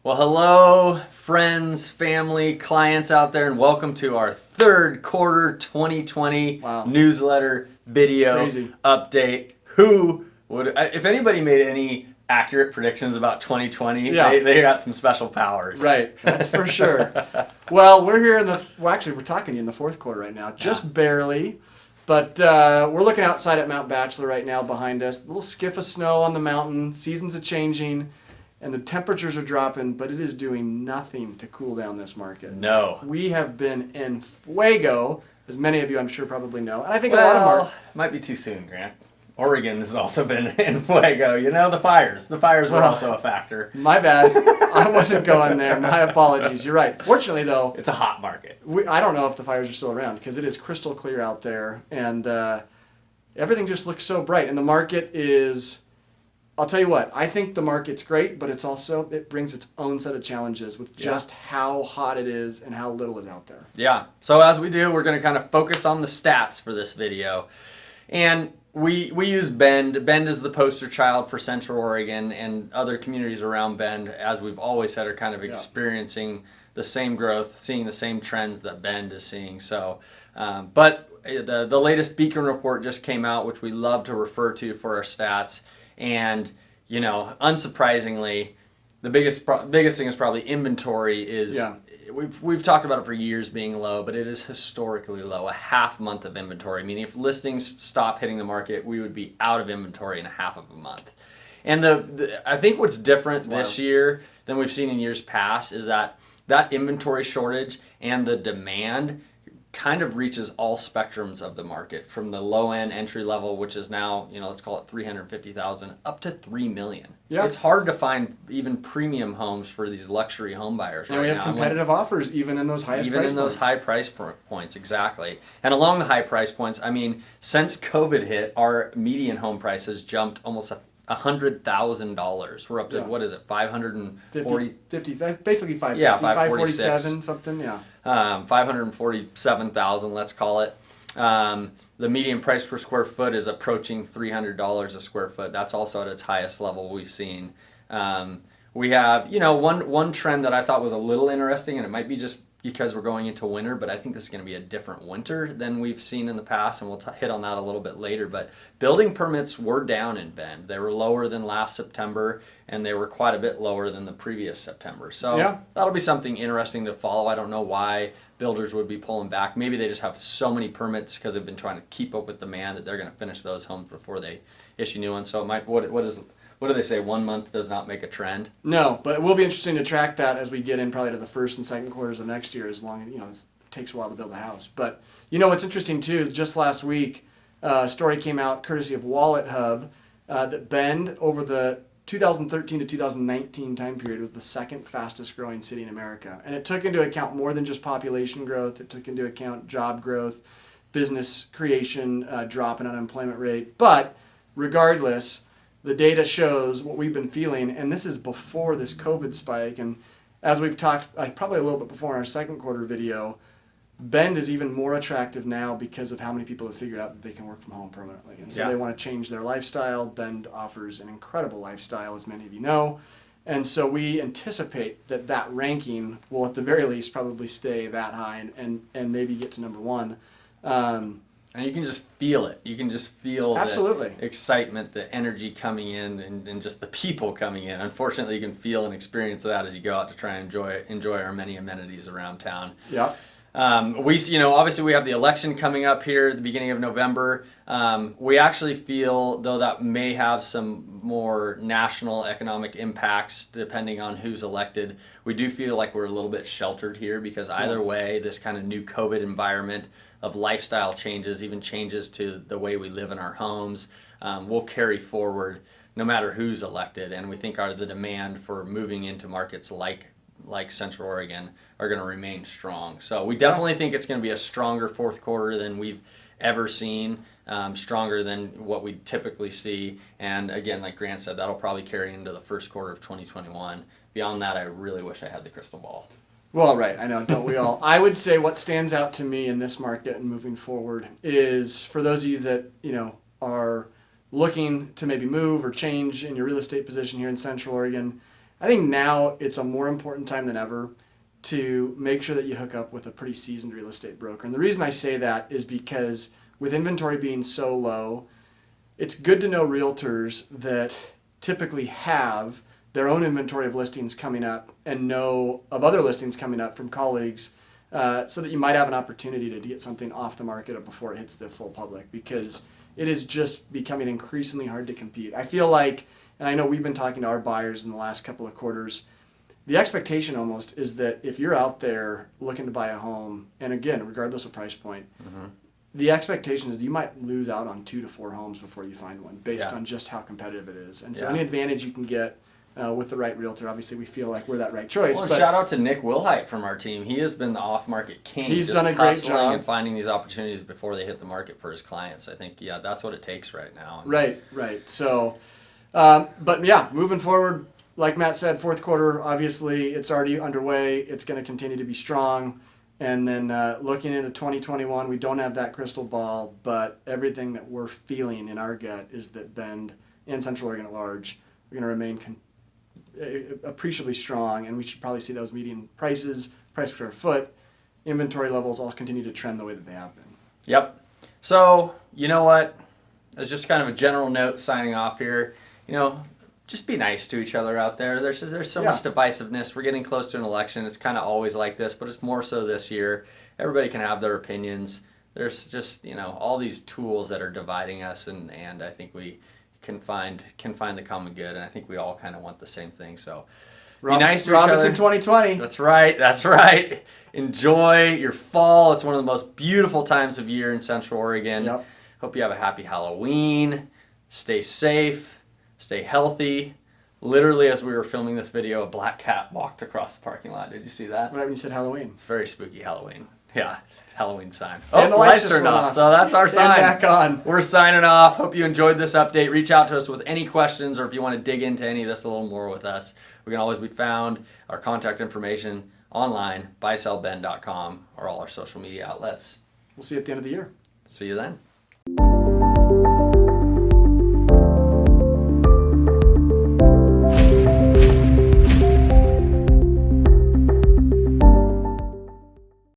Well, hello, friends, family, clients out there, and welcome to our third quarter 2020 newsletter video Crazy. update. Who would, if anybody made any accurate predictions about 2020, they got some special powers. Right, that's for sure. Well, we're here we're talking to you in the fourth quarter right now, just barely. But we're looking outside at Mount Bachelor right now behind us. A little skiff of snow on the mountain, seasons are changing. And the temperatures are dropping, but it is doing nothing to cool down this market. No. We have been in fuego, as many of you I'm sure probably know. And I think a lot of them might be too soon, Grant. Oregon has also been in fuego. You know, the fires. The fires were also a factor. My bad. I wasn't going there. My apologies. You're right. Fortunately, though, it's a hot market. I don't know if the fires are still around because it is crystal clear out there. And everything just looks so bright. And the market is... I'll tell you what, I think the market's great, but it brings its own set of challenges with just how hot it is and how little is out there. Yeah. So as we do, we're going to kind of focus on the stats for this video. And we use Bend. Bend is the poster child for Central Oregon, and other communities around Bend, as we've always said, are kind of experiencing the same growth, seeing the same trends that Bend is seeing. So, but the latest Beacon report just came out, which we love to refer to for our stats. And, you know, unsurprisingly, the biggest thing is probably inventory is, we've talked about it for years being low, but it is historically low, a half month of inventory. Meaning if listings stop hitting the market, we would be out of inventory in a half of a month. And I think what's different this year than we've seen in years past is that inventory shortage and the demand kind of reaches all spectrums of the market, from the low end entry level, which is now, let's call it 350,000, up to 3 million. Yeah. It's hard to find even premium homes for these luxury home buyers right now. And we have competitive offers even in those highest price points. Even in those high price points, exactly. And along the high price points, I mean, since COVID hit, our median home price has jumped almost $100,000. We're up to, what is it, 540? 50, basically 550, yeah, 547, something, yeah. 547,000, let's call it. The median price per square foot is approaching $300 a square foot. That's also at its highest level we've seen. We have, one trend that I thought was a little interesting, and it might be just because we're going into winter, but I think this is going to be a different winter than we've seen in the past, and we'll hit on that a little bit later. But building permits were down in Bend. They were lower than last September, and they were quite a bit lower than the previous September. So that'll be something interesting to follow. I don't know why builders would be pulling back. Maybe they just have so many permits because they've been trying to keep up with demand that they're going to finish those homes before they issue new ones. So it might, what do they say? 1 month does not make a trend. No, but it will be interesting to track that as we get in probably to the first and second quarters of next year, as long as, it takes a while to build a house. But, what's interesting too, just last week, a story came out courtesy of Wallet Hub that Bend, over the 2013 to 2019 time period, was the second fastest growing city in America. And it took into account more than just population growth. It took into account job growth, business creation, drop in unemployment rate. But regardless, the data shows what we've been feeling, and this is before this COVID spike. And as we've talked probably a little bit before in our second quarter video, Bend is even more attractive now because of how many people have figured out that they can work from home permanently. And so they want to change their lifestyle. Bend offers an incredible lifestyle, as many of you know. And so we anticipate that ranking will at the very least probably stay that high and maybe get to number one. And you can just feel it. You can just feel the excitement, the energy coming in, and just the people coming in. Unfortunately, you can feel and experience that as you go out to try and enjoy our many amenities around town. Yeah. Obviously we have the election coming up here at the beginning of November. We actually feel, though, that may have some more national economic impacts depending on who's elected. We do feel like we're a little bit sheltered here because either way, this kind of new COVID environment of lifestyle changes, even changes to the way we live in our homes, will carry forward no matter who's elected. And we think the demand for moving into markets like Central Oregon are going to remain strong. So we definitely think it's going to be a stronger fourth quarter than we've ever seen, stronger than what we typically see. And again, like Grant said, that'll probably carry into the first quarter of 2021. Beyond that, I really wish I had the crystal ball. Well, right, I know, don't we all? I would say what stands out to me in this market and moving forward is, for those of you that, are looking to maybe move or change in your real estate position here in Central Oregon, I think now it's a more important time than ever to make sure that you hook up with a pretty seasoned real estate broker. And the reason I say that is because with inventory being so low, it's good to know realtors that typically have their own inventory of listings coming up and know of other listings coming up from colleagues, so that you might have an opportunity to get something off the market before it hits the full public, because it is just becoming increasingly hard to compete. I feel like, and I know we've been talking to our buyers in the last couple of quarters, the expectation almost is that if you're out there looking to buy a home, and again, regardless of price point, the expectation is you might lose out on 2 to 4 homes before you find one, based on just how competitive it is. And so any advantage you can get with the right realtor, obviously we feel like we're that right choice. Well, but shout out to Nick Wilhite from our team. He has been the off-market king. He's just done a great hustling job and finding these opportunities before they hit the market for his clients. I think, that's what it takes right now. Right. So, but yeah, moving forward, like Matt said, fourth quarter, obviously it's already underway. It's going to continue to be strong. And then looking into 2021, we don't have that crystal ball, but everything that we're feeling in our gut is that Bend and Central Oregon at large are going to remain appreciably strong, and we should probably see those median prices, price per square foot, inventory levels all continue to trend the way that they have been. Yep. So, you know what? As just kind of a general note signing off here, just be nice to each other out there. There's so much divisiveness. We're getting close to an election. It's kind of always like this, but it's more so this year. Everybody can have their opinions. There's just, all these tools that are dividing us, and I think we can find the common good, and I think we all kind of want the same thing. So be nice to each other. Robinson 2020. That's right. Enjoy your fall. It's one of the most beautiful times of year in Central Oregon. Yep. Hope you have a happy Halloween. Stay safe. Stay healthy. Literally, as we were filming this video, a black cat walked across the parking lot. Did you see that? Right when you said Halloween. It's very spooky Halloween. Yeah, Halloween sign. And the lights just turned went off, so that's our sign. And back on. We're signing off. Hope you enjoyed this update. Reach out to us with any questions, or if you want to dig into any of this a little more with us. We can always be found, our contact information online, buysellbend.com, or all our social media outlets. We'll see you at the end of the year. See you then.